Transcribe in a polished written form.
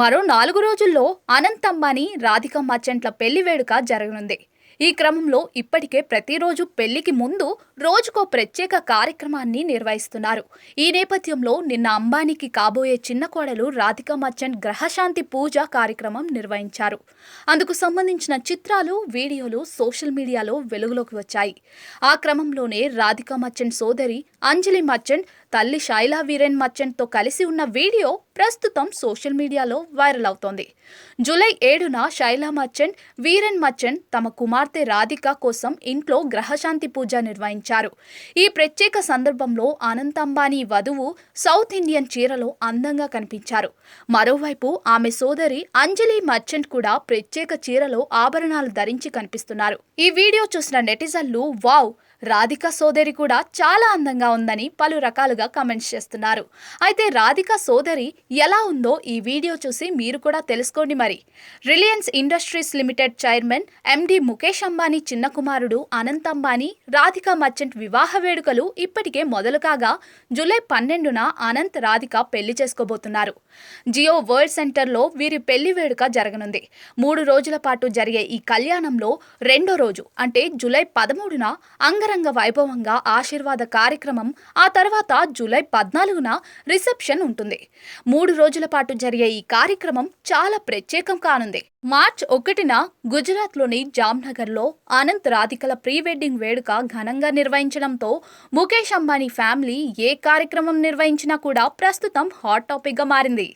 మరో 4 రోజుల్లో అనంత్ అంబానీ, రాధికా మర్చెంట్ల పెళ్లి వేడుక జరగనుంది. ఈ క్రమంలో ఇప్పటికే ప్రతిరోజు పెళ్లికి ముందు రోజుకో ప్రత్యేక కార్యక్రమాన్ని నిర్వహిస్తున్నారు. ఈ నేపథ్యంలో నిన్న అంబానీకి కాబోయే చిన్న కోడలు రాధికా మర్చెంట్ గ్రహశాంతి పూజ కార్యక్రమం నిర్వహించారు. అందుకు సంబంధించిన చిత్రాలు, వీడియోలు సోషల్ మీడియాలో వెలుగులోకి వచ్చాయి. ఆ క్రమంలోనే రాధికా మర్చెంట్ సోదరి అంజలి మర్చెంట్, తల్లి శైలా వీరేన్ మర్చెంట్తో కలిసి ఉన్న వీడియో ప్రస్తుతం సోషల్ మీడియాలో వైరల్ అవుతోంది. July 7న Shaila merchant, Viren merchant తమ కుమార్తె రాధిక కోసం ఇంట్లో గ్రహశాంతి పూజ నిర్వహించారు. ఈ ప్రత్యేక సందర్భంలో అనంత్ అంబానీ వధువు సౌత్ ఇండియన్ చీరలో అందంగా కనిపించారు. మరోవైపు ఆమె సోదరి అంజలి మర్చెంట్ కూడా ప్రత్యేక చీరలో ఆభరణాలు ధరించి కనిపిస్తున్నారు. ఈ వీడియో చూసిన నెటిజన్లు వావ్, రాధిక సోదరి కూడా చాలా అందంగా ఉందని పలు రకాలుగా కామెంట్స్ చేస్తున్నారు. అయితే రాధిక సోదరి ఎలా ఉందో ఈ వీడియో చూసి మీరు కూడా తెలుసుకోండి మరి. Reliance industries limited chairman MD Mukesh Ambani చిన్న కుమారుడు అనంత్ అంబానీ, రాధికా మర్చెంట్ వివాహ వేడుకలు ఇప్పటికే మొదలు కాగా జూలై 12న అనంత్, రాధిక పెళ్లి చేసుకోబోతున్నారు. జియో వరల్డ్ సెంటర్లో వీరి పెళ్లి వేడుక జరగనుంది. 3 రోజుల పాటు జరిగే ఈ కళ్యాణంలో రెండో రోజు అంటే జూలై 13న అంగరంగ వైభవంగా ఆశీర్వాద కార్యక్రమం, ఆ తర్వాత జూలై 14న రిసెప్షన్ ఉంటుంది. 3 రోజుల పాటు జరిగే ఈ కార్యక్రమం చాలా ప్రత్యేకం కానుంది. మార్చ్ 1న గుజరాత్లోని జామ్నగర్లో అనంత్, రాధికల ప్రీ వెడ్డింగ్ వేడుక ఘనంగా నిర్వహించడంతో ముఖేష్ అంబానీ ఫ్యామిలీ ఏ కార్యక్రమం నిర్వహించినా కూడా ప్రస్తుతం హాట్ టాపిక్గా మారింది.